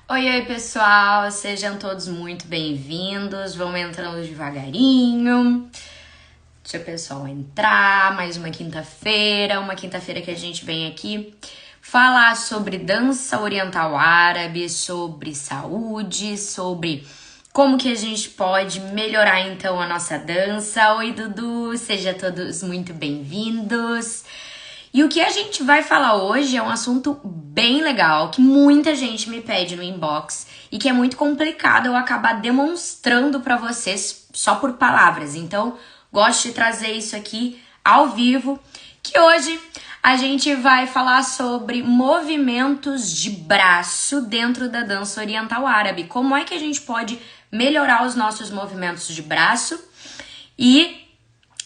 Oi, oi, pessoal! Sejam todos muito bem-vindos. Vamos entrando devagarinho. Deixa o pessoal entrar. Mais uma quinta-feira que a gente vem aqui falar sobre dança oriental árabe, sobre saúde, sobre como que a gente pode melhorar então a nossa dança. Oi, Dudu! Sejam todos muito bem-vindos. E o que a gente vai falar hoje é um assunto bem legal, que muita gente me pede no inbox e que é muito complicado eu acabar demonstrando para vocês só por palavras. Então, gosto de trazer isso aqui ao vivo, que hoje a gente vai falar sobre movimentos de braço dentro da dança oriental árabe. Como é que a gente pode melhorar os nossos movimentos de braço e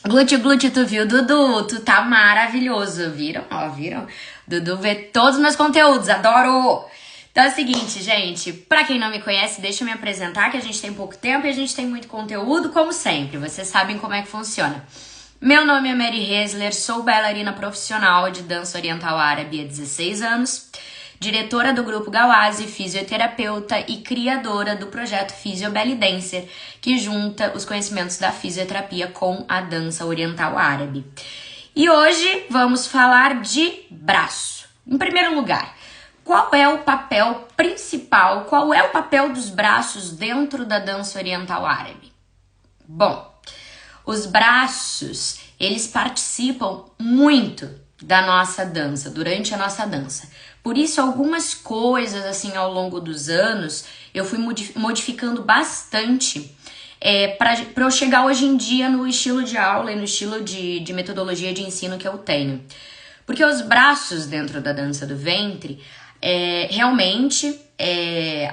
Glute, tu viu, Dudu? Tu tá maravilhoso, viram? Ó, viram? Dudu vê todos os meus conteúdos, adoro! Então é o seguinte, gente, pra quem não me conhece, deixa eu me apresentar, que a gente tem pouco tempo e a gente tem muito conteúdo, como sempre, vocês sabem como é que funciona. Meu nome é Mary Hesler, sou bailarina profissional de dança oriental árabe há 16 anos, diretora do Grupo Gawazi, fisioterapeuta e criadora do projeto Physio Belly Dancer, que junta os conhecimentos da fisioterapia com a dança oriental árabe. E hoje vamos falar de braço. Em primeiro lugar, qual é o papel principal, qual é o papel dos braços dentro da dança oriental árabe? Bom, os braços, eles participam muito da nossa dança, durante a nossa dança. Por isso, algumas coisas, assim, ao longo dos anos, eu fui modificando bastante para eu chegar hoje em dia no estilo de aula e no estilo de metodologia de ensino que eu tenho. Porque os braços dentro da dança do ventre, realmente,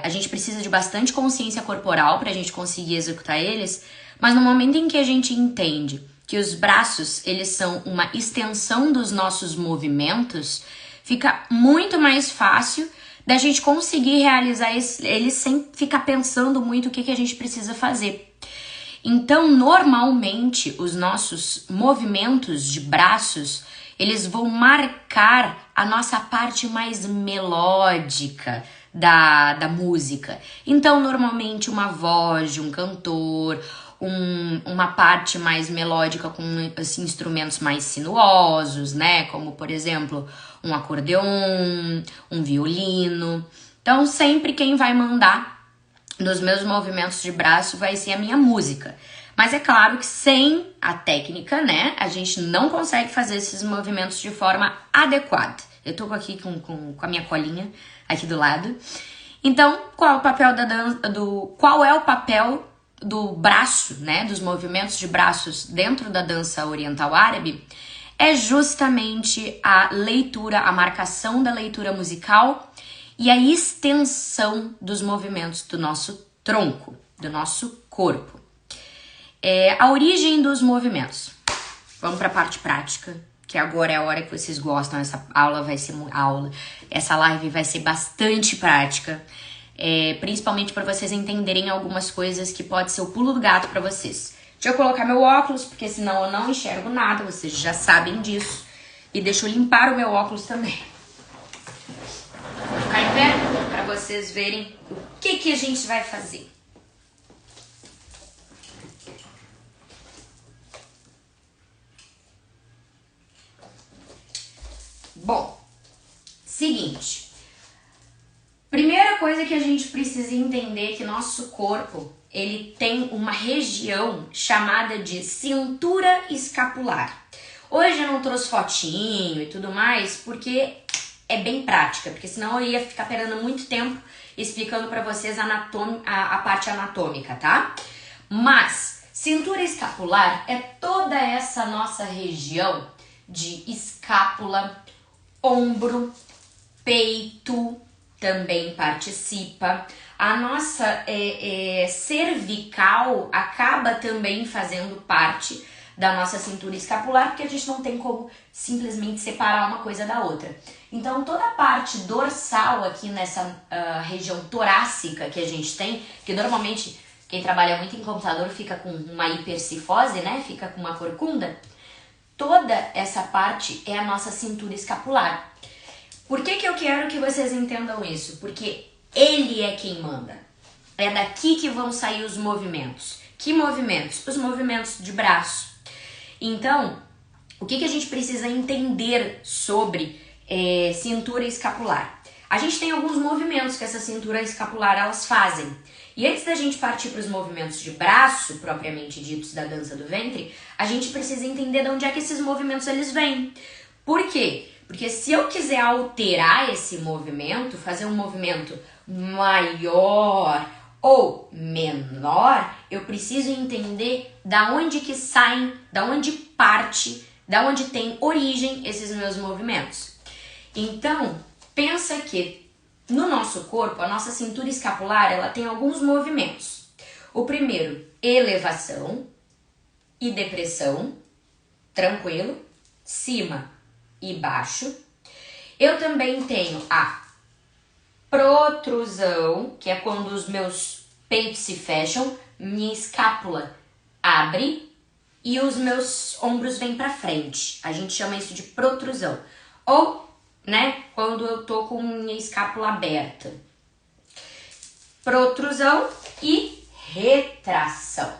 a gente precisa de bastante consciência corporal para a gente conseguir executar eles, mas no momento em que a gente entende que os braços, eles são uma extensão dos nossos movimentos, fica muito mais fácil da gente conseguir realizar eles sem ficar pensando muito o que a gente precisa fazer. Então, normalmente, os nossos movimentos de braços, eles vão marcar a nossa parte mais melódica da música. Então, normalmente, uma voz de um cantor, uma parte mais melódica com assim, instrumentos mais sinuosos, né? Como, por exemplo, um acordeon, um violino. Então, sempre quem vai mandar nos meus movimentos de braço vai ser a minha música. Mas é claro que sem a técnica, né, a gente não consegue fazer esses movimentos de forma adequada. Eu tô aqui com a minha colinha aqui do lado. Então, qual é o papel da dança, qual é o papel do braço, né, dos movimentos de braços dentro da dança oriental árabe? É justamente a leitura, a marcação da leitura musical e a extensão dos movimentos do nosso tronco, do nosso corpo. A origem dos movimentos. Vamos para a parte prática, que agora é a hora que vocês gostam. Essa aula vai ser essa live vai ser bastante prática, principalmente para vocês entenderem algumas coisas que pode ser o pulo do gato para vocês. Deixa eu colocar meu óculos, porque senão eu não enxergo nada, vocês já sabem disso. E deixa eu limpar o meu óculos também. Vou ficar em pé para vocês verem o que a gente vai fazer. Bom, seguinte. Primeira coisa que a gente precisa entender é que nosso corpo, ele tem uma região chamada de cintura escapular. Hoje eu não trouxe fotinho e tudo mais, porque é bem prática, porque senão eu ia ficar perdendo muito tempo explicando para vocês a parte anatômica, tá? Mas cintura escapular é toda essa nossa região de escápula, ombro, peito, também participa. A nossa cervical acaba também fazendo parte da nossa cintura escapular, porque a gente não tem como simplesmente separar uma coisa da outra. Então, toda a parte dorsal aqui nessa região torácica que a gente tem, que normalmente quem trabalha muito em computador fica com uma hipercifose, né? Fica com uma corcunda. Toda essa parte é a nossa cintura escapular. Por que eu quero que vocês entendam isso? Porque Ele é quem manda. É daqui que vão sair os movimentos. Que movimentos? Os movimentos de braço. Então, o que a gente precisa entender sobre cintura escapular? A gente tem alguns movimentos que essa cintura escapular elas fazem. E antes da gente partir para os movimentos de braço, propriamente ditos da dança do ventre, a gente precisa entender de onde é que esses movimentos eles vêm. Por quê? Porque se eu quiser alterar esse movimento, fazer um movimento maior ou menor, eu preciso entender da onde que saem, da onde parte, da onde tem origem esses meus movimentos. Então, pensa que no nosso corpo, a nossa cintura escapular, ela tem alguns movimentos. O primeiro, elevação e depressão, tranquilo, cima e baixo. Eu também tenho a protrusão, que é quando os meus peitos se fecham, minha escápula abre e os meus ombros vêm para frente. A gente chama isso de protrusão. Ou, quando eu tô com minha escápula aberta. Protrusão e retração.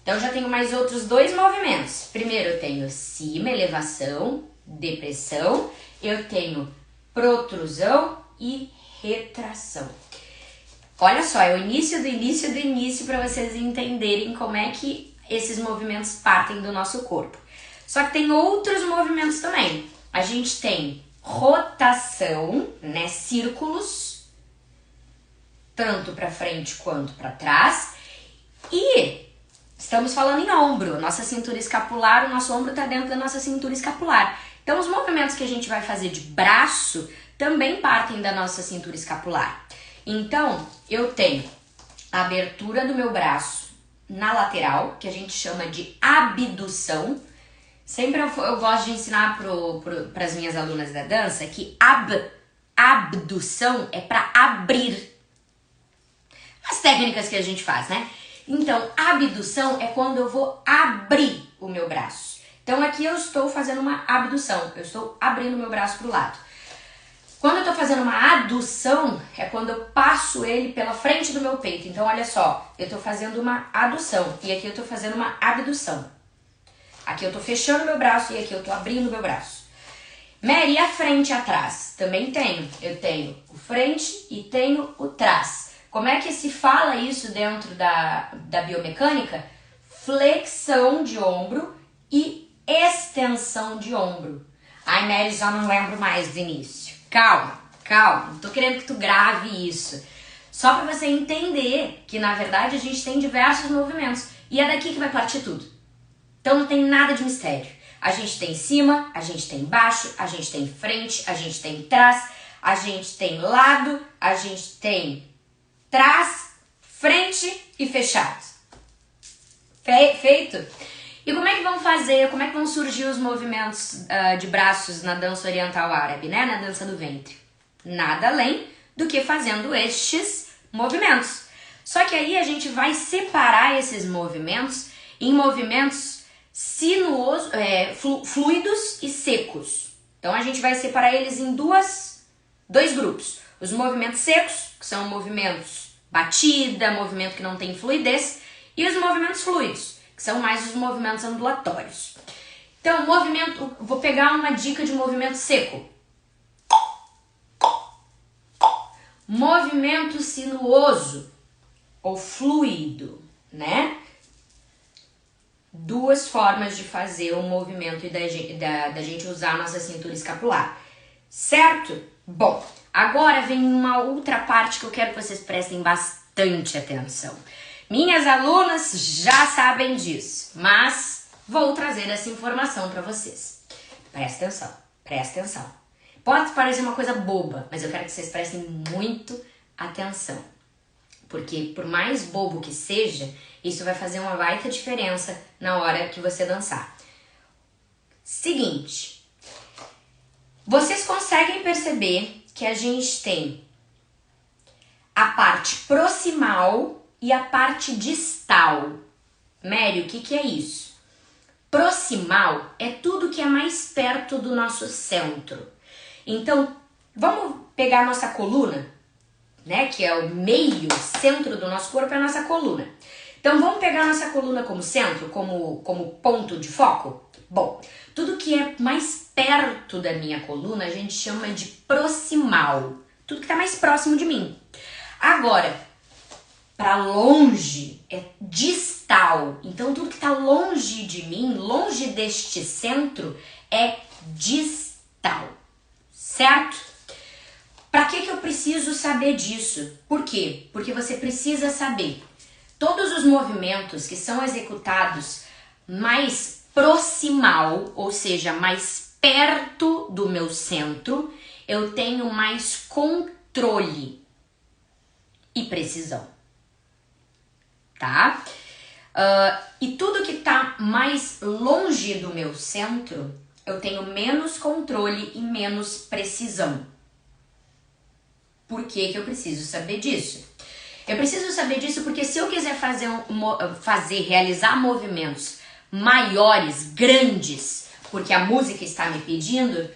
Então, já tenho mais outros dois movimentos. Primeiro, eu tenho cima, elevação, depressão. Eu tenho protrusão e retração. Olha só, é o início do início do início para vocês entenderem como é que esses movimentos partem do nosso corpo. Só que tem outros movimentos também. A gente tem rotação, círculos, tanto para frente quanto para trás. E estamos falando em ombro. Nossa cintura escapular, o nosso ombro está dentro da nossa cintura escapular. Então, os movimentos que a gente vai fazer de braço também partem da nossa cintura escapular. Então, eu tenho a abertura do meu braço na lateral, que a gente chama de abdução. Sempre eu gosto de ensinar para as minhas alunas da dança que abdução é para abrir. As técnicas que a gente faz, Então, abdução é quando eu vou abrir o meu braço. Então, aqui eu estou fazendo uma abdução. Eu estou abrindo o meu braço para o lado. Quando eu estou fazendo uma adução, é quando eu passo ele pela frente do meu peito. Então, olha só, eu estou fazendo uma adução e aqui eu estou fazendo uma abdução. Aqui eu estou fechando meu braço e aqui eu estou abrindo meu braço. Mary, e a frente e atrás? Também tenho. Eu tenho o frente e tenho o trás. Como é que se fala isso dentro da biomecânica? Flexão de ombro e extensão de ombro. Ai, Mary, já não lembro mais do início. Calma. Não tô querendo que tu grave isso. Só para você entender que, na verdade, a gente tem diversos movimentos. E é daqui que vai partir tudo. Então não tem nada de mistério. A gente tem cima, a gente tem baixo, a gente tem frente, a gente tem trás, a gente tem lado, a gente tem trás, frente e fechado. Feito? E como é que vão fazer, como é que vão surgir os movimentos de braços na dança oriental árabe, na dança do ventre? Nada além do que fazendo estes movimentos. Só que aí a gente vai separar esses movimentos em movimentos sinuosos, fluidos e secos. Então a gente vai separar eles em dois grupos. Os movimentos secos, que são movimentos batida, movimento que não tem fluidez, e os movimentos fluidos, que são mais os movimentos ondulatórios. Então, vou pegar uma dica de movimento seco. Movimento sinuoso ou fluido, Duas formas de fazer o movimento e da gente usar a nossa cintura escapular, certo? Bom, agora vem uma outra parte que eu quero que vocês prestem bastante atenção. Minhas alunas já sabem disso, mas vou trazer essa informação para vocês. Presta atenção. Pode parecer uma coisa boba, mas eu quero que vocês prestem muito atenção. Porque por mais bobo que seja, isso vai fazer uma baita diferença na hora que você dançar. Seguinte, vocês conseguem perceber que a gente tem a parte proximal e a parte distal. Mary, o que é isso? Proximal é tudo que é mais perto do nosso centro. Então, vamos pegar a nossa coluna, né? Que é o meio, centro do nosso corpo, é a nossa coluna. Então vamos pegar a nossa coluna como centro, como ponto de foco? Bom, tudo que é mais perto da minha coluna a gente chama de proximal. Tudo que está mais próximo de mim. Agora, para longe é distal. Então tudo que está longe de mim, longe deste centro, é distal. Certo? Para que eu preciso saber disso? Por quê? Porque você precisa saber todos os movimentos que são executados mais proximal, ou seja, mais perto do meu centro, eu tenho mais controle e precisão, tá? E tudo que tá mais longe do meu centro, eu tenho menos controle e menos precisão. Por que eu preciso saber disso? Eu preciso saber disso porque se eu quiser realizar movimentos maiores, grandes, porque a música está me pedindo,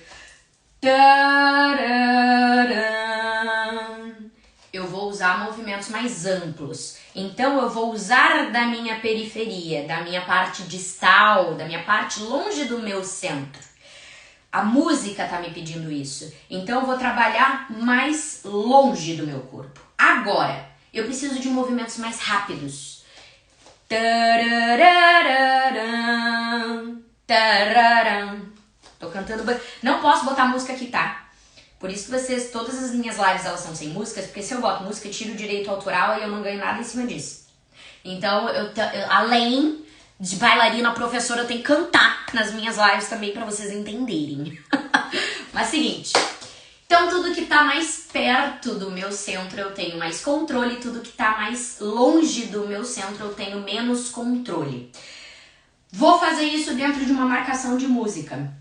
eu vou usar movimentos mais amplos. Então eu vou usar da minha periferia, da minha parte distal, da minha parte longe do meu centro. A música está me pedindo isso. Então eu vou trabalhar mais longe do meu corpo. Agora, eu preciso de movimentos mais rápidos. Tô cantando. Não posso botar música aqui, tá? Por isso que vocês, todas as minhas lives elas são sem músicas, porque se eu boto música, eu tiro o direito autoral e eu não ganho nada em cima disso. Então, além de bailarina, professora, eu tenho que cantar nas minhas lives também pra vocês entenderem. Mas seguinte, então tudo que tá mais perto do meu centro eu tenho mais controle, tudo que tá mais longe do meu centro eu tenho menos controle. Vou fazer isso dentro de uma marcação de música.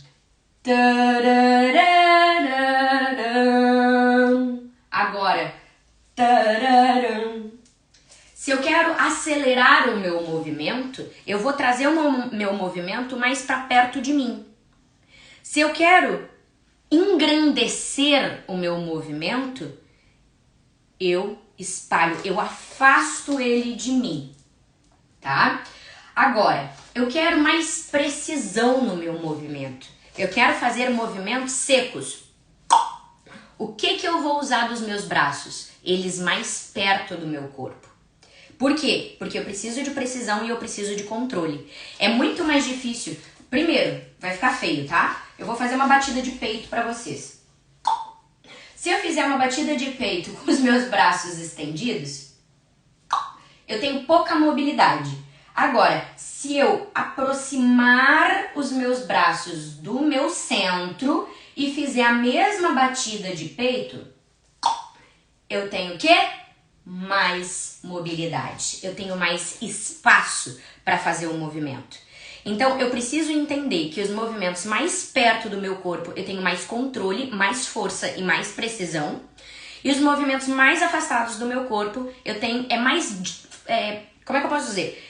Agora, se eu quero acelerar o meu movimento, eu vou trazer o meu movimento mais para perto de mim. Se eu quero engrandecer o meu movimento, eu espalho, eu afasto ele de mim, tá? Agora, eu quero mais precisão no meu movimento. Eu quero fazer movimentos secos. O que eu vou usar dos meus braços? Eles mais perto do meu corpo. Por quê? Porque eu preciso de precisão e eu preciso de controle. É muito mais difícil. Primeiro, vai ficar feio, tá? Eu vou fazer uma batida de peito pra vocês. Se eu fizer uma batida de peito com os meus braços estendidos, eu tenho pouca mobilidade. Agora, se eu aproximar os meus braços do meu centro e fizer a mesma batida de peito, eu tenho o quê? Mais mobilidade. Eu tenho mais espaço para fazer o movimento. Então, eu preciso entender que os movimentos mais perto do meu corpo eu tenho mais controle, mais força e mais precisão. E os movimentos mais afastados do meu corpo eu tenho como é que eu posso dizer?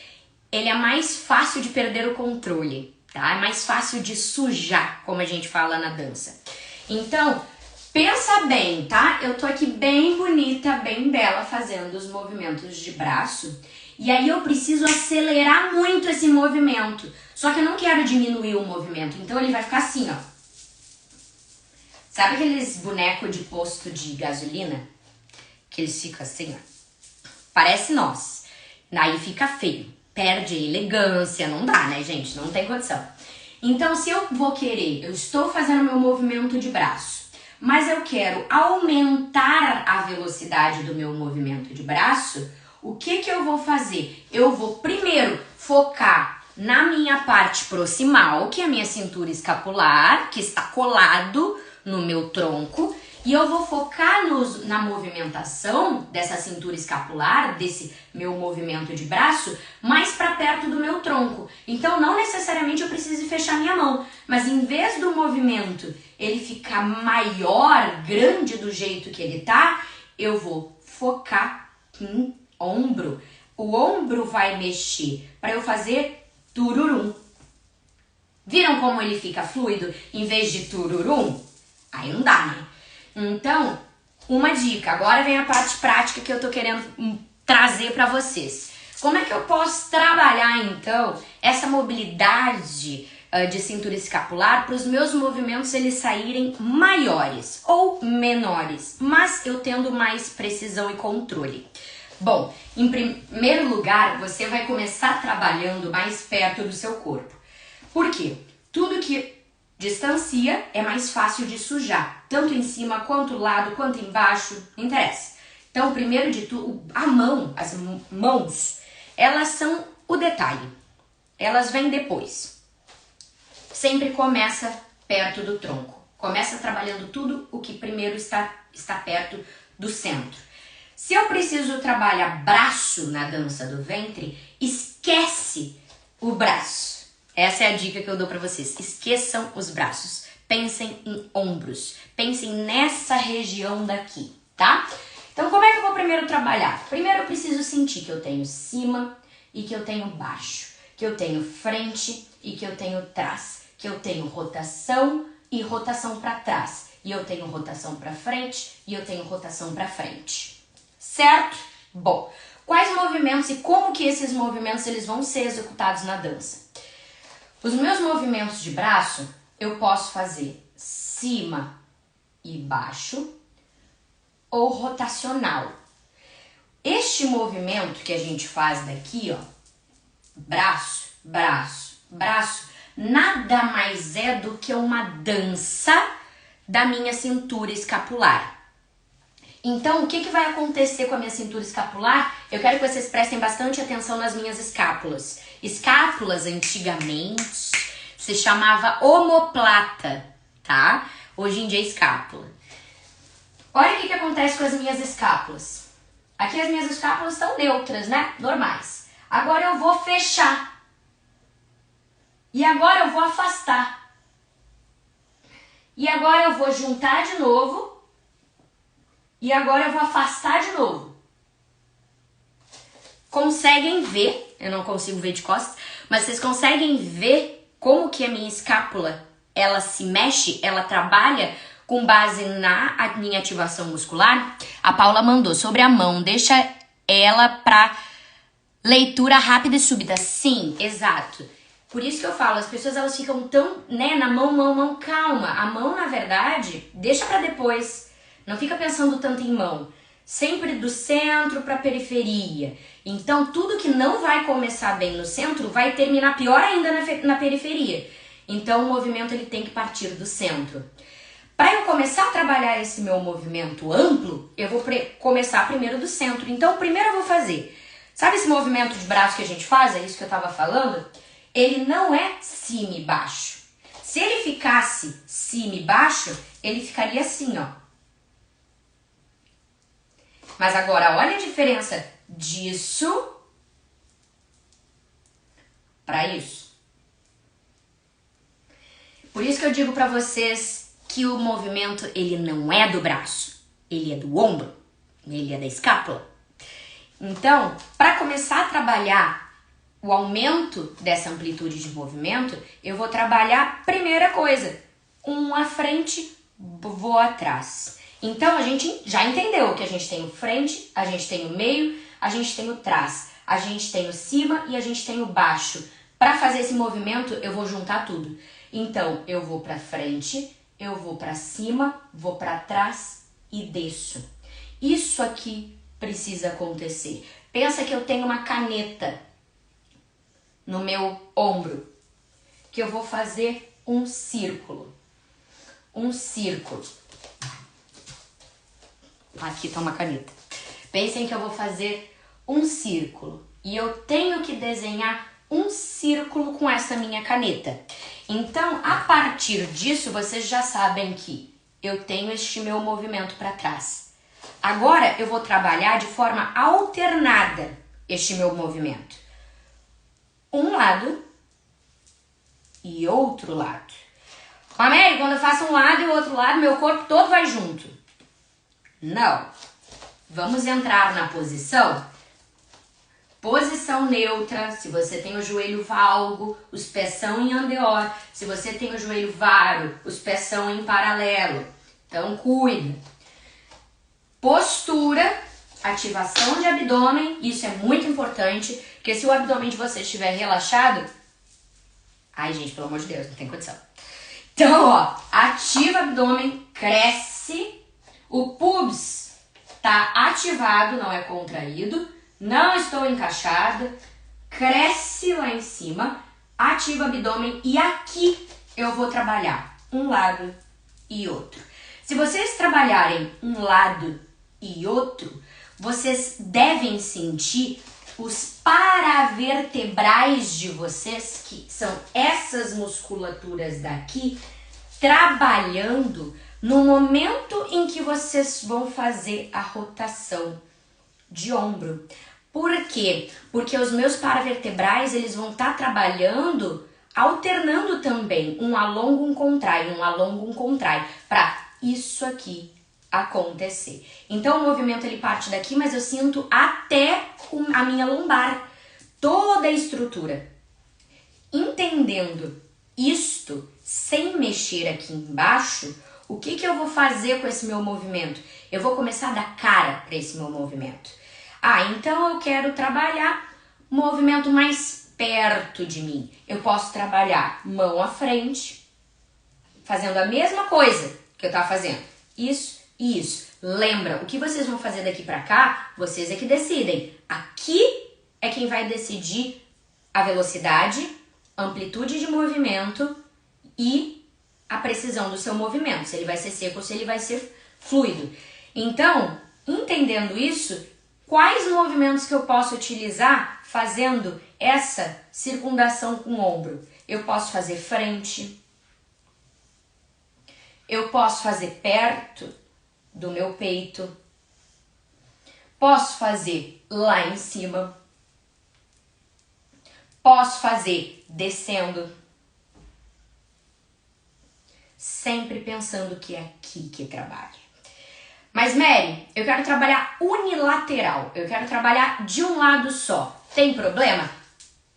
Ele é mais fácil de perder o controle, tá? É mais fácil de sujar, como a gente fala na dança. Então, pensa bem, tá? Eu tô aqui bem bonita, bem bela, fazendo os movimentos de braço. E aí eu preciso acelerar muito esse movimento. Só que eu não quero diminuir o movimento. Então ele vai ficar assim, ó. Sabe aqueles bonecos de posto de gasolina? Que eles ficam assim, ó. Parece nós. Aí fica feio. Perde a elegância. Não dá, né, gente? Não tem condição. Então, se eu vou querer, eu estou fazendo meu movimento de braço, mas eu quero aumentar a velocidade do meu movimento de braço, o que eu vou fazer? Eu vou primeiro focar na minha parte proximal, que é a minha cintura escapular, que está colado no meu tronco, e eu vou focar na movimentação dessa cintura escapular, desse meu movimento de braço, mais para perto do meu tronco. Então, não necessariamente eu preciso fechar minha mão, mas em vez do movimento ele ficar maior, grande do jeito que ele tá, eu vou focar em ombro. O ombro vai mexer para eu fazer tururum. Viram como ele fica fluido em vez de tururum? Aí não dá, né? Então, uma dica. Agora vem a parte prática que eu tô querendo trazer para vocês. Como é que eu posso trabalhar, então, essa mobilidade de cintura escapular para os meus movimentos eles saírem maiores ou menores, mas eu tendo mais precisão e controle? Bom, em primeiro lugar, você vai começar trabalhando mais perto do seu corpo. Por quê? Tudo que distancia é mais fácil de sujar, tanto em cima, quanto do lado, quanto embaixo, não interessa. Então, primeiro de tudo, a mão, as mãos, elas são o detalhe. Elas vêm depois. Sempre começa perto do tronco. Começa trabalhando tudo o que primeiro está perto do centro. Se eu preciso trabalhar braço na dança do ventre, esquece o braço. Essa é a dica que eu dou pra vocês. Esqueçam os braços. Pensem em ombros. Pensem nessa região daqui, tá? Então, como é que eu vou primeiro trabalhar? Primeiro eu preciso sentir que eu tenho cima e que eu tenho baixo. Que eu tenho frente e que eu tenho trás. Que eu tenho rotação e rotação pra trás. E eu tenho rotação pra frente e eu tenho rotação pra frente. Certo? Bom, quais movimentos e como que esses movimentos eles vão ser executados na dança? Os meus movimentos de braço, eu posso fazer cima e baixo ou rotacional. Este movimento que a gente faz daqui, ó, braço, braço, braço, nada mais é do que uma dança da minha cintura escapular. Então, o que vai acontecer com a minha cintura escapular? Eu quero que vocês prestem bastante atenção nas minhas escápulas. Escápulas, antigamente, se chamava omoplata, tá? Hoje em dia é escápula. Olha o que acontece com as minhas escápulas. Aqui as minhas escápulas estão neutras, né? Normais. Agora eu vou fechar. E agora eu vou afastar. E agora eu vou juntar de novo. E agora eu vou afastar de novo. Conseguem ver, eu não consigo ver de costas, mas vocês conseguem ver como que a minha escápula, ela se mexe, ela trabalha com base na minha ativação muscular? A Paula mandou sobre a mão, deixa ela pra leitura rápida e súbita. Sim, exato. Por isso que eu falo, as pessoas elas ficam tão, né, na mão, calma. A mão, na verdade, deixa pra depois. Não fica pensando tanto em mão. Sempre do centro para a periferia. Então, tudo que não vai começar bem no centro vai terminar pior ainda na periferia. Então, o movimento ele tem que partir do centro. Para eu começar a trabalhar esse meu movimento amplo, eu vou começar primeiro do centro. Então, primeiro eu vou fazer. Sabe esse movimento de braço que a gente faz? É isso que eu estava falando? Ele não é cima e baixo. Se ele ficasse cima e baixo, ele ficaria assim, ó. Mas agora, olha a diferença disso para isso. Por isso que eu digo para vocês que o movimento, ele não é do braço, ele é do ombro, ele é da escápula. Então, para começar a trabalhar o aumento dessa amplitude de movimento, eu vou trabalhar, primeira coisa, um à frente, vou atrás. Então, a gente já entendeu que a gente tem o frente, a gente tem o meio, a gente tem o trás, a gente tem o cima e a gente tem o baixo. Para fazer esse movimento, eu vou juntar tudo. Então, eu vou para frente, eu vou para cima, vou para trás e desço. Isso aqui precisa acontecer. Pensa que eu tenho uma caneta no meu ombro, que eu vou fazer um círculo. Um círculo. Aqui tá uma caneta. Pensem que eu vou fazer um círculo. E eu tenho que desenhar um círculo com essa minha caneta. Então, a partir disso, vocês já sabem que eu tenho este meu movimento para trás. Agora, eu vou trabalhar de forma alternada este meu movimento. Um lado e outro lado. Américo, quando eu faço um lado e o outro lado, meu corpo todo vai junto. Não. Vamos entrar na posição neutra. Se você tem o joelho valgo, os pés são em andeor. Se você tem o joelho varo, os pés são em paralelo. Então, cuida. postura, ativação de abdômen, isso é muito importante, porque se o abdômen de vocês estiver relaxado, ai gente, pelo amor de Deus, não tem condição. Então, ó, ativa o abdômen, cresce, o pubs tá ativado, não é contraído, não estou encaixada, cresce lá em cima, ativa o abdômen e aqui eu vou trabalhar um lado e outro. Se vocês trabalharem um lado e outro, vocês devem sentir os paravertebrais de vocês, que são essas musculaturas daqui, trabalhando no momento em que vocês vão fazer a rotação de ombro. Por quê? Porque os meus paravertebrais, eles vão estar trabalhando, alternando também, um alonga, um contrai, um alonga, um contrai, para isso aqui acontecer. Então o movimento ele parte daqui, mas eu sinto até a minha lombar, toda a estrutura. Entendendo isto, sem mexer aqui embaixo, o que eu vou fazer com esse meu movimento? Eu vou começar a dar cara para esse meu movimento. Então eu quero trabalhar movimento mais perto de mim. Eu posso trabalhar mão à frente, fazendo a mesma coisa que eu estava fazendo. Isso e isso. Lembra, o que vocês vão fazer daqui para cá, vocês é que decidem. Aqui é quem vai decidir a velocidade, amplitude de movimento e a precisão do seu movimento, se ele vai ser seco ou se ele vai ser fluido. Então, entendendo isso, quais movimentos que eu posso utilizar fazendo essa circundação com o ombro? Eu posso fazer frente, eu posso fazer perto do meu peito, posso fazer lá em cima, posso fazer descendo, sempre pensando que é aqui que trabalha. Mas Mary, eu quero trabalhar unilateral, eu quero trabalhar de um lado só. Tem problema?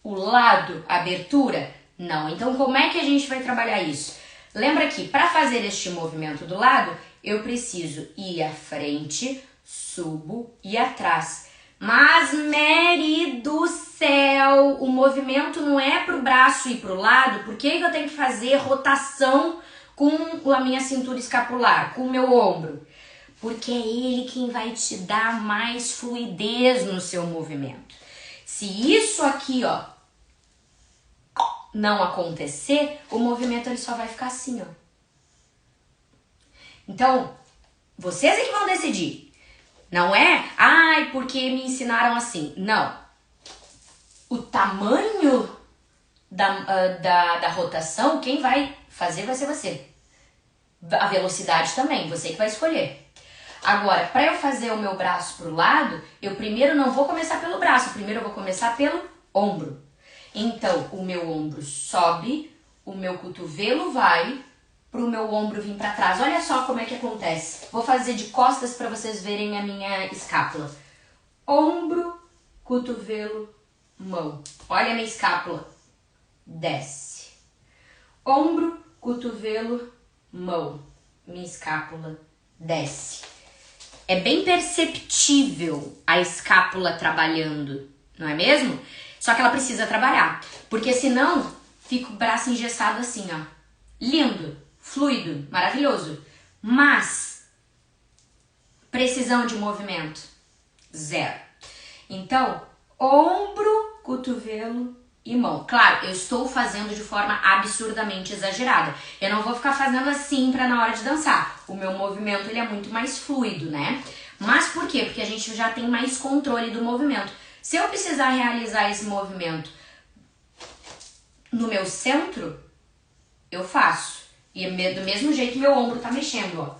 O lado, a abertura? Não. Então como é que a gente vai trabalhar isso? Lembra que para fazer este movimento do lado, eu preciso ir à frente, subo e atrás. Mas Mary do céu, o movimento não é pro braço e pro lado, por que eu tenho que fazer rotação com a minha cintura escapular, com o meu ombro? Porque é ele quem vai te dar mais fluidez no seu movimento. Se isso aqui, ó, não acontecer, o movimento ele só vai ficar assim, ó. Então, vocês é que vão decidir. Não é, porque me ensinaram assim. Não. O tamanho da rotação, quem vai fazer vai ser você. A velocidade também, você que vai escolher. Agora, para eu fazer o meu braço pro lado, eu primeiro não vou começar pelo braço, primeiro eu vou começar pelo ombro. Então, o meu ombro sobe, o meu cotovelo vai pro meu ombro vir para trás. Olha só como é que acontece. Vou fazer de costas para vocês verem a minha escápula. Ombro, cotovelo, mão. Olha a minha escápula. Desce. Ombro, cotovelo, mão. Minha escápula desce. É bem perceptível a escápula trabalhando, não é mesmo? Só que ela precisa trabalhar, porque senão fica o braço engessado assim, ó. Lindo, fluido, maravilhoso. Mas precisão de movimento, zero. Então, ombro, cotovelo e mão. Claro, eu estou fazendo de forma absurdamente exagerada. Eu não vou ficar fazendo assim para na hora de dançar. O meu movimento ele é muito mais fluido, né? Mas por quê? Porque a gente já tem mais controle do movimento. Se eu precisar realizar esse movimento no meu centro, eu faço. E do mesmo jeito meu ombro tá mexendo, ó.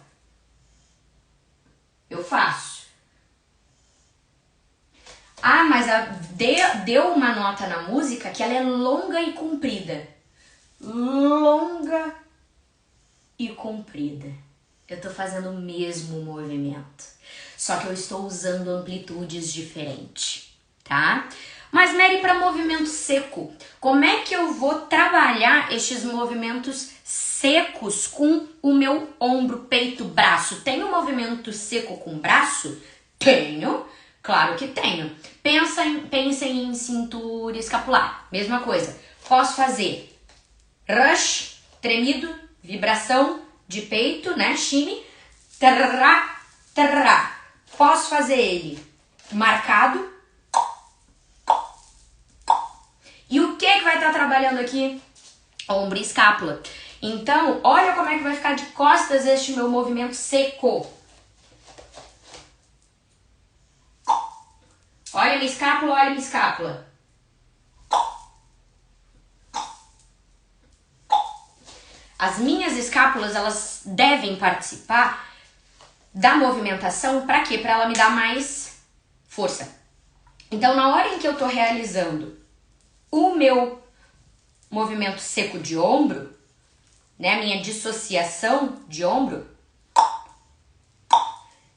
Eu faço. Mas deu uma nota na música que ela é longa e comprida. Longa e comprida. Eu tô fazendo o mesmo movimento. Só que eu estou usando amplitudes diferentes, tá? Mas Mary, para movimento seco, como é que eu vou trabalhar estes movimentos secos? secos com o meu ombro, peito, braço. Tenho movimento seco com o braço? Tenho, claro que tenho. Pensem em cintura escapular, mesma coisa. Posso fazer rush, tremido, vibração de peito, né, shimmy, tarará, tarará. Posso fazer ele marcado. E o que vai estar trabalhando aqui? Ombro e escápula. Então, olha como é que vai ficar de costas este meu movimento seco. Olha minha escápula, olha minha escápula. As minhas escápulas, elas devem participar da movimentação. Para quê? Para ela me dar mais força. Então, na hora em que eu tô realizando o meu movimento seco de ombro, né, a minha dissociação de ombro,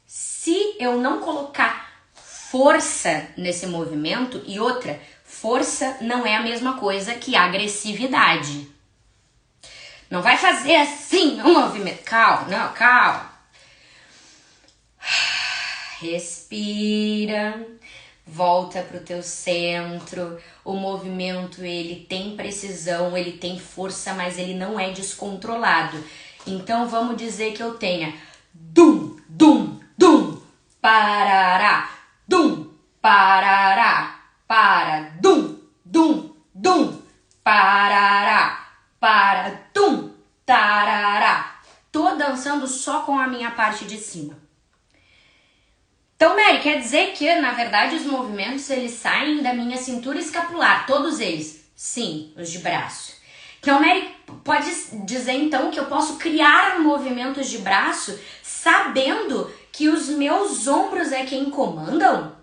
se eu não colocar força nesse movimento, e outra, força não é a mesma coisa que agressividade. Não vai fazer assim um movimento. Calma, não, calma. Respira. Volta pro teu centro. O movimento, ele tem precisão, ele tem força, mas ele não é descontrolado. Então, vamos dizer que eu tenha dum, dum, dum, parará, dum, parará, para, dum, dum, dum, parará, para, dum, tarará. Tô dançando só com a minha parte de cima. Então, Mary, quer dizer que, na verdade, os movimentos, eles saem da minha cintura escapular, todos eles? Sim, os de braço. Então, Mary, pode dizer, então, que eu posso criar movimentos de braço sabendo que os meus ombros é quem comandam?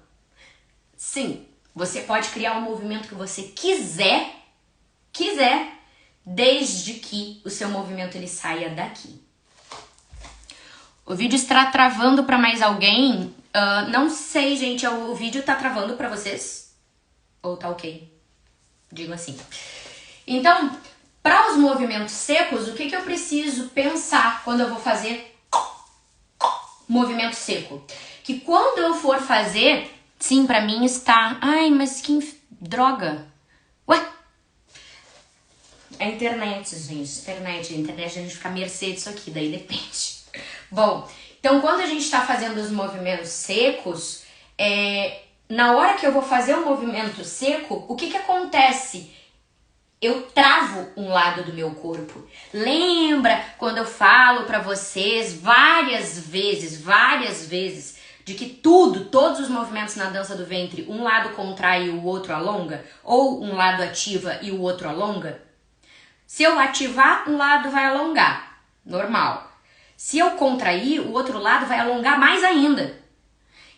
Sim, você pode criar um movimento que você quiser, desde que o seu movimento ele saia daqui. O vídeo está travando para mais alguém? Não sei, gente. O vídeo tá travando para vocês? Ou tá ok? Digo assim. Então, para os movimentos secos, o que eu preciso pensar quando eu vou fazer movimento seco? Que quando eu for fazer, sim, para mim está... Ai, mas que droga. Ué? É a internet, gente. A internet a gente fica à mercê disso aqui, daí depende. Bom, então quando a gente está fazendo os movimentos secos, na hora que eu vou fazer o movimento seco, o que acontece? Eu travo um lado do meu corpo. Lembra quando eu falo para vocês várias vezes, de que todos os movimentos na dança do ventre, um lado contrai e o outro alonga? Ou um lado ativa e o outro alonga? Se eu ativar, um lado vai alongar, normal. Se eu contrair, o outro lado vai alongar mais ainda.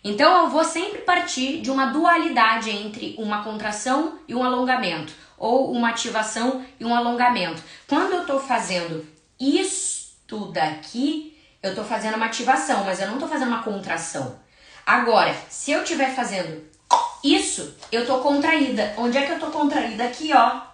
Então eu vou sempre partir de uma dualidade entre uma contração e um alongamento, ou uma ativação e um alongamento. Quando eu tô fazendo isto daqui, eu tô fazendo uma ativação, mas eu não tô fazendo uma contração. Agora, se eu estiver fazendo isso, eu tô contraída. Onde é que eu tô contraída? Aqui, ó.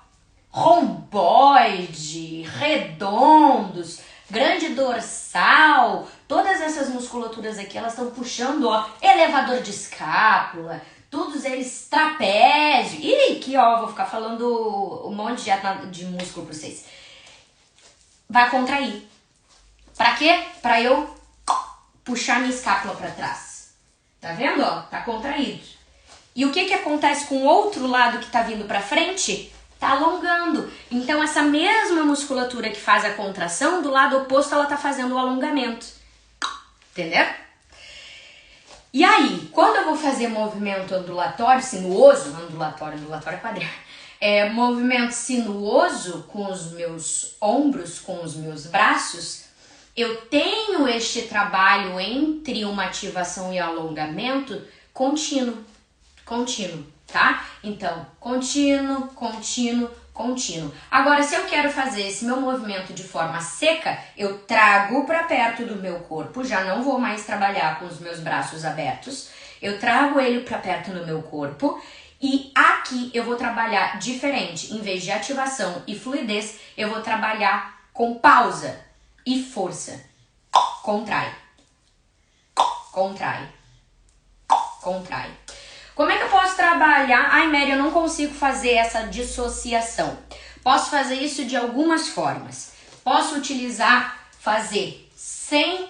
Romboide, redondos, grande dorsal, todas essas musculaturas aqui, elas estão puxando, ó, elevador de escápula, todos eles trapézio. E aqui, ó, vou ficar falando um monte de músculo pra vocês. Vai contrair. Pra quê? Pra eu puxar minha escápula pra trás. Tá vendo, ó? Tá contraído. E o que acontece com o outro lado que tá vindo pra frente? Tá alongando. Então, essa mesma musculatura que faz a contração, do lado oposto, ela tá fazendo o alongamento. Entendeu? E aí, quando eu vou fazer movimento ondulatório, sinuoso, ondulatório é quadrado, movimento sinuoso com os meus ombros, com os meus braços, eu tenho este trabalho entre uma ativação e alongamento contínuo, tá? Então, contínuo. Agora, se eu quero fazer esse meu movimento de forma seca, eu trago para perto do meu corpo, já não vou mais trabalhar com os meus braços abertos, eu trago ele para perto do meu corpo e aqui eu vou trabalhar diferente. Em vez de ativação e fluidez, eu vou trabalhar com pausa e força. Contrai. Contrai. Contrai. Como é que eu posso trabalhar? Ai, Mary, eu não consigo fazer essa dissociação. Posso fazer isso de algumas formas. Posso fazer sem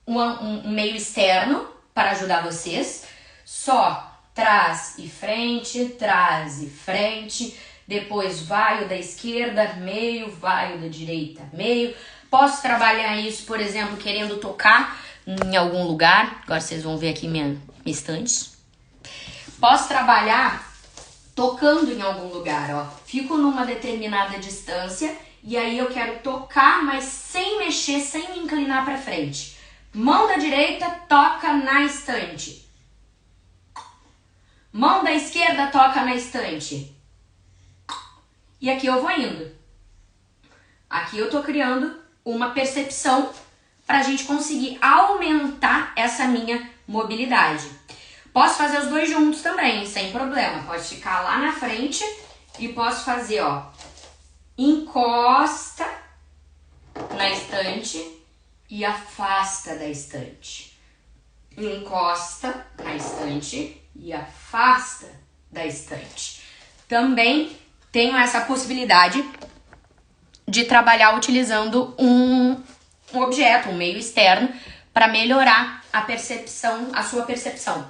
um meio externo para ajudar vocês. Só trás e frente, depois vai o da esquerda, meio, vai o da direita, meio. Posso trabalhar isso, por exemplo, querendo tocar em algum lugar. Agora vocês vão ver aqui minha estante. Posso trabalhar tocando em algum lugar, ó. Fico numa determinada distância e aí eu quero tocar, mas sem mexer, sem me inclinar para frente. Mão da direita toca na estante. Mão da esquerda toca na estante. E aqui eu vou indo. Aqui eu tô criando uma percepção para a gente conseguir aumentar essa minha mobilidade. Posso fazer os dois juntos também, sem problema. Pode ficar lá na frente e posso fazer, ó, encosta na estante e afasta da estante. Encosta na estante e afasta da estante. Também tenho essa possibilidade de trabalhar utilizando um objeto, um meio externo, para melhorar a percepção, a sua percepção.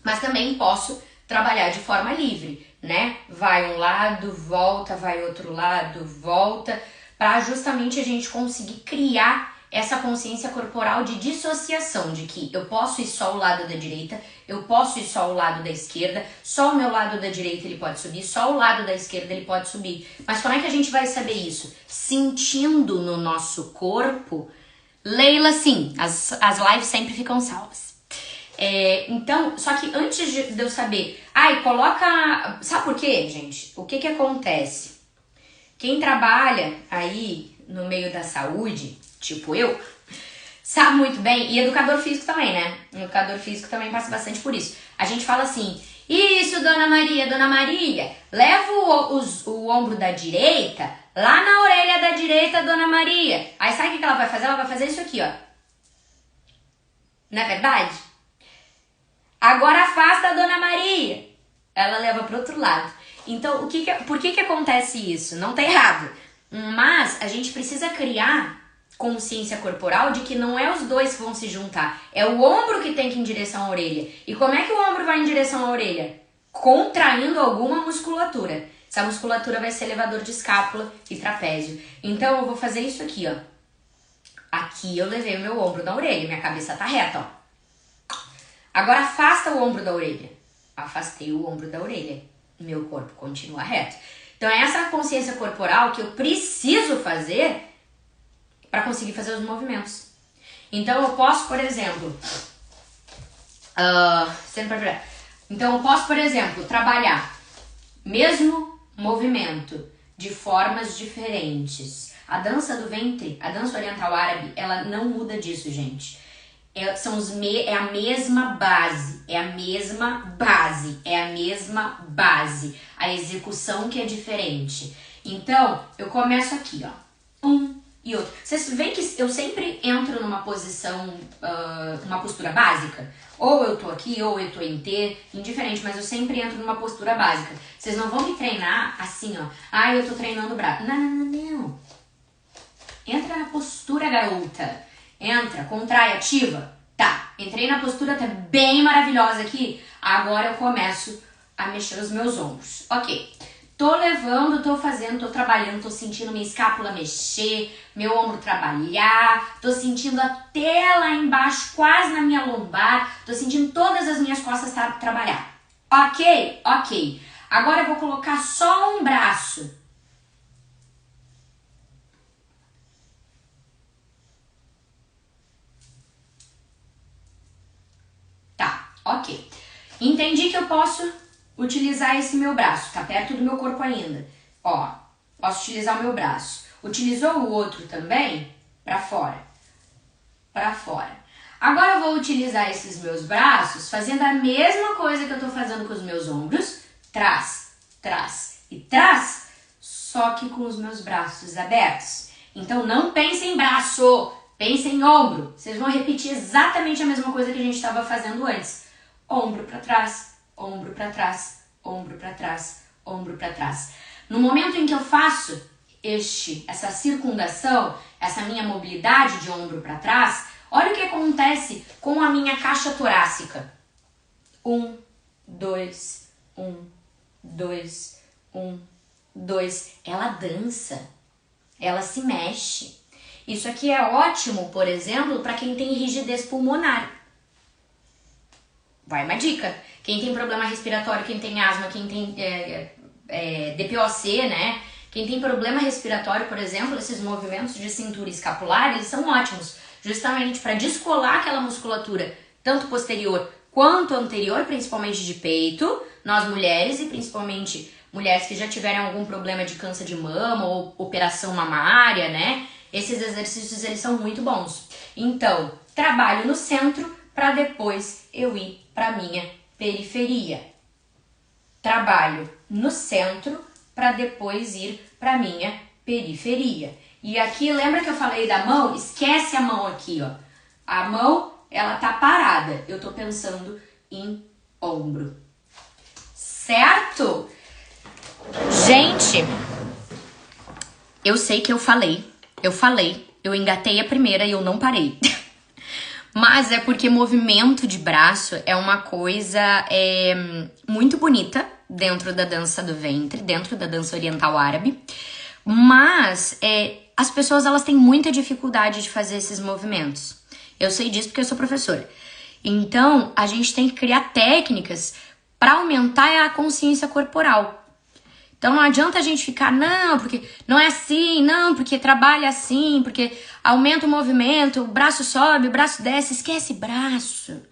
Mas também posso trabalhar de forma livre, né? Vai um lado, volta, vai outro lado, volta, para justamente a gente conseguir criar essa consciência corporal de dissociação, de que eu posso ir só o lado da direita, eu posso ir só o lado da esquerda, só o meu lado da direita ele pode subir, só o lado da esquerda ele pode subir. Mas como é que a gente vai saber isso? Sentindo no nosso corpo. Leila, sim, as lives sempre ficam salvas. Então, só que antes de eu saber, coloca... Sabe por quê, gente? O que acontece? Quem trabalha aí no meio da saúde, tipo eu, sabe muito bem, e educador físico também, né? Educador físico também passa bastante por isso. A gente fala assim, isso, Dona Maria, leva o ombro da direita lá na orelha da direita, Dona Maria. Aí sabe o que ela vai fazer? Ela vai fazer isso aqui, ó. Não é verdade? Agora afasta a Dona Maria. Ela leva pro outro lado. Então, por que acontece isso? Não tá errado. Mas a gente precisa criar consciência corporal de que não é os dois que vão se juntar. É o ombro que tem que ir em direção à orelha. E como é que o ombro vai em direção à orelha? Contraindo alguma musculatura. Essa musculatura vai ser elevador de escápula e trapézio. Então eu vou fazer isso aqui, ó. Aqui eu levei o meu ombro na orelha. Minha cabeça tá reta, ó. Agora afasta o ombro da orelha. Afastei o ombro da orelha. Meu corpo continua reto. Então é essa consciência corporal que eu preciso fazer para conseguir fazer os movimentos. Então eu posso, por exemplo, trabalhar mesmo movimento de formas diferentes. A dança do ventre, a dança oriental árabe, ela não muda disso, gente. É a mesma base. A execução que é diferente. Então, eu começo aqui, ó. Um e outro. Vocês veem que eu sempre entro numa posição, uma postura básica? Ou eu tô aqui, ou eu tô em T, indiferente, mas eu sempre entro numa postura básica. Vocês não vão me treinar assim, ó. Eu tô treinando o braço. Não. Entra na postura, garota. Entra, contrai, ativa. Tá, entrei na postura, tá bem maravilhosa aqui. Agora eu começo a mexer os meus ombros. Ok, tô levando, tô fazendo, tô trabalhando, tô sentindo minha escápula mexer, meu ombro trabalhar, tô sentindo até lá embaixo, quase na minha lombar, tô sentindo todas as minhas costas trabalhar. Ok. Agora eu vou colocar só um braço. Ok, entendi que eu posso utilizar esse meu braço, tá perto do meu corpo ainda. Ó, posso utilizar o meu braço. Utilizou o outro também? Pra fora. Agora eu vou utilizar esses meus braços fazendo a mesma coisa que eu tô fazendo com os meus ombros. Trás e trás. só que com os meus braços abertos. Então não pense em braço, pense em ombro. Vocês vão repetir exatamente a mesma coisa que a gente estava fazendo antes. Ombro para trás, ombro para trás, ombro para trás, ombro para trás. No momento em que eu faço essa circundação, essa minha mobilidade de ombro para trás, olha o que acontece com a minha caixa torácica. 1, 2, 1, 2, 1, 2. Ela dança, ela se mexe. Isso aqui é ótimo, por exemplo, para quem tem rigidez pulmonar. Vai uma dica. Quem tem problema respiratório, quem tem asma, quem tem DPOC, né? Quem tem problema respiratório, por exemplo, esses movimentos de cintura escapular, eles são ótimos. Justamente para descolar aquela musculatura, tanto posterior quanto anterior, principalmente de peito, nós mulheres e principalmente mulheres que já tiveram algum problema de câncer de mama ou operação mamária, né? Esses exercícios, eles são muito bons. Então, trabalho no centro para depois eu ir para minha periferia. Trabalho no centro para depois ir para minha periferia. E aqui, lembra que eu falei da mão? Esquece a mão aqui, ó. A mão, ela tá parada. Eu tô pensando em ombro. Certo? Gente, eu sei que eu engatei a primeira e eu não parei. Mas é porque movimento de braço é uma coisa muito bonita dentro da dança do ventre, dentro da dança oriental árabe. Mas as pessoas, elas têm muita dificuldade de fazer esses movimentos. Eu sei disso porque eu sou professora. Então, a gente tem que criar técnicas para aumentar a consciência corporal. Então, não adianta a gente ficar, não, porque não é assim, não, porque trabalha assim, porque aumenta o movimento, o braço sobe, o braço desce, esquece braço.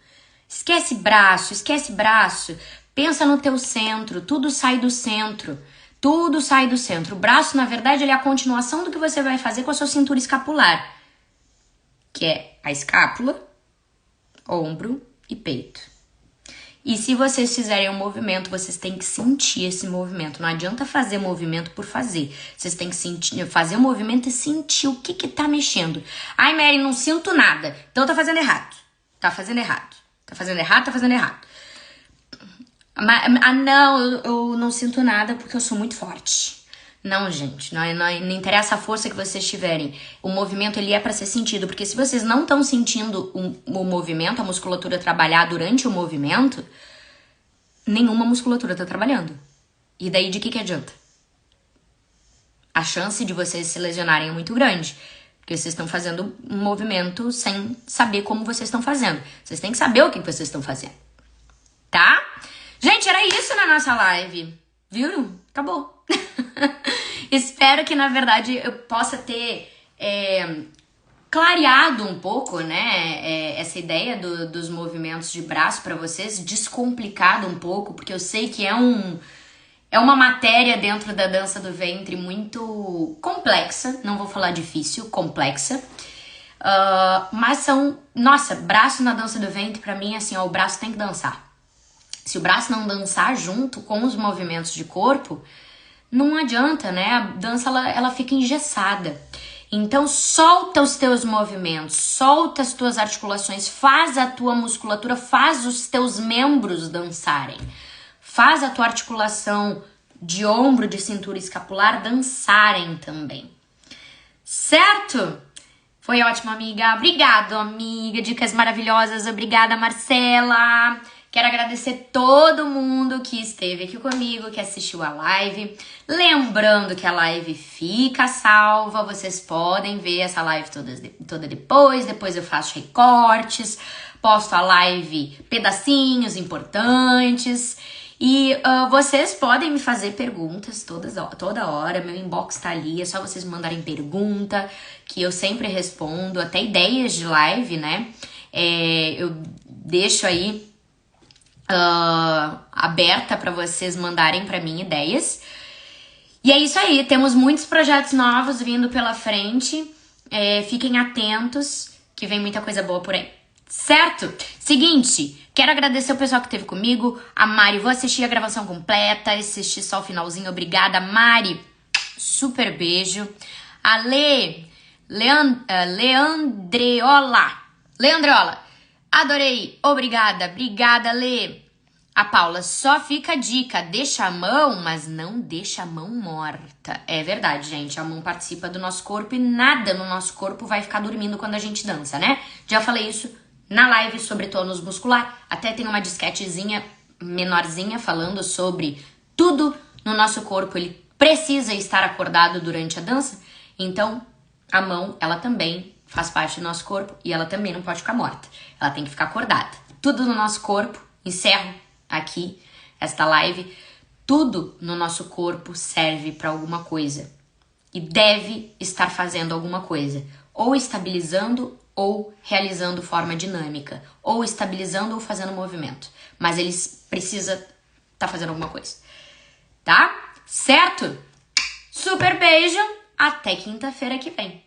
Esquece braço, esquece braço. Pensa no teu centro, tudo sai do centro. Tudo sai do centro. O braço, na verdade, ele é a continuação do que você vai fazer com a sua cintura escapular, que é a escápula, ombro e peito. E se vocês fizerem um movimento, vocês têm que sentir esse movimento. Não adianta fazer movimento por fazer. Vocês têm que fazer o movimento e sentir o que tá mexendo. Ai, Mary, não sinto nada. Então tá fazendo errado. Tá fazendo errado. Tá fazendo errado, tá fazendo errado. Não, eu não sinto nada porque eu sou muito forte. Não, gente, não interessa a força que vocês tiverem. O movimento, ele é para ser sentido, porque se vocês não estão sentindo o movimento, a musculatura trabalhar durante o movimento, nenhuma musculatura tá trabalhando. E daí de que adianta? A chance de vocês se lesionarem é muito grande, porque vocês estão fazendo um movimento sem saber como vocês estão fazendo. Vocês têm que saber o que vocês estão fazendo, tá? Gente, era isso na nossa live. Viu? Acabou. Espero que, na verdade, eu possa ter clareado um pouco, né, essa ideia dos movimentos de braço para vocês, descomplicado um pouco, porque eu sei que é uma matéria dentro da dança do ventre muito complexa, não vou falar difícil, complexa, mas nossa, braço na dança do ventre, pra mim, assim, ó, o braço tem que dançar. Se o braço não dançar junto com os movimentos de corpo, não adianta, né? A dança, ela fica engessada. Então, solta os teus movimentos, solta as tuas articulações, faz a tua musculatura, faz os teus membros dançarem. Faz a tua articulação de ombro, de cintura escapular dançarem também. Certo? Foi ótimo, amiga. Obrigado, amiga. Dicas maravilhosas. Obrigada, Marcela. Quero agradecer todo mundo que esteve aqui comigo, que assistiu a live. Lembrando que a live fica salva, vocês podem ver essa live toda depois eu faço recortes, posto a live pedacinhos importantes. E vocês podem me fazer perguntas toda hora, meu inbox tá ali, é só vocês mandarem pergunta, que eu sempre respondo, até ideias de live, né? Eu deixo aí aberta para vocês mandarem para mim ideias. E é isso aí, temos muitos projetos novos vindo pela frente. Fiquem atentos, que vem muita coisa boa por aí. Certo? Seguinte, quero agradecer o pessoal que esteve comigo. A Mari, vou assistir a gravação completa, assistir só o finalzinho. Obrigada, Mari. Super beijo. A Leandreola. Adorei. Obrigada, Lê. A Paula, só fica a dica, deixa a mão, mas não deixa a mão morta. É verdade, gente, a mão participa do nosso corpo e nada no nosso corpo vai ficar dormindo quando a gente dança, né? Já falei isso na live sobre tônus muscular, até tem uma disquetezinha menorzinha falando sobre tudo no nosso corpo, ele precisa estar acordado durante a dança, então a mão, ela também faz parte do nosso corpo e ela também não pode ficar morta, ela tem que ficar acordada. Tudo no nosso corpo, encerro aqui esta live, tudo no nosso corpo serve para alguma coisa e deve estar fazendo alguma coisa, ou estabilizando ou realizando forma dinâmica, ou estabilizando ou fazendo movimento, mas eles precisam estar fazendo alguma coisa, tá? Certo? Super beijo, até quinta-feira que vem.